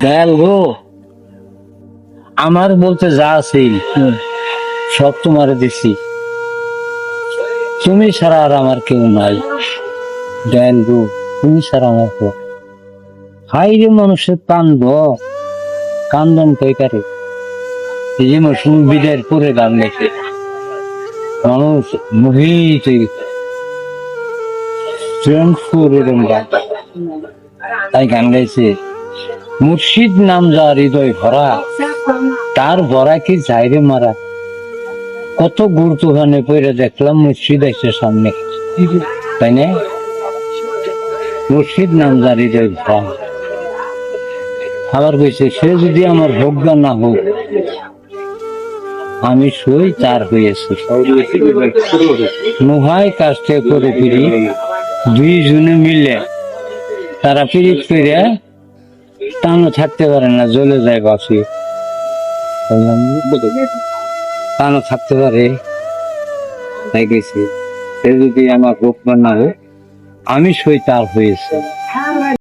দয়াল গো, আমার বলতে যা আছে সব তোমারে দিছি, তুমি ছাড়া আর আমার কেউ নাই। দয়াল গো, তুমি ছাড়া আমার কেউ। হাই রে মানুষের কান্দ, কান্দন কইকারে এই যে মৌসুম বিদায়ের পরে গান লেখে মানুষ মোহিত হয়ে গেছে। এরকম গান, তাই গান গাইছে, মুর্শিদ নাম যা হৃদয় ভরা, তার ভরা কি যাইরে মারা। কত গুরুত্ব ওখানে পড়ে দেখলাম মুর্শিদ আছে সামনে, তাই না? মুর্শিদ নাম যা হৃদয় ভরা। আবার কইছে, সে যদি আমার ভোগ্য না হোক, আমি সই তার হয়েছে। নোহায় কাজটা করে ফিরি, দুইজনে মিলে তারা পিরিত করে টানো থাকতে পারে না, জ্বলে যায় বাসি। টানো থাকতে পারে, তাই গেছে, সে যদি আমার ভোগ্য না হোক, আমি সই তার হয়েছে।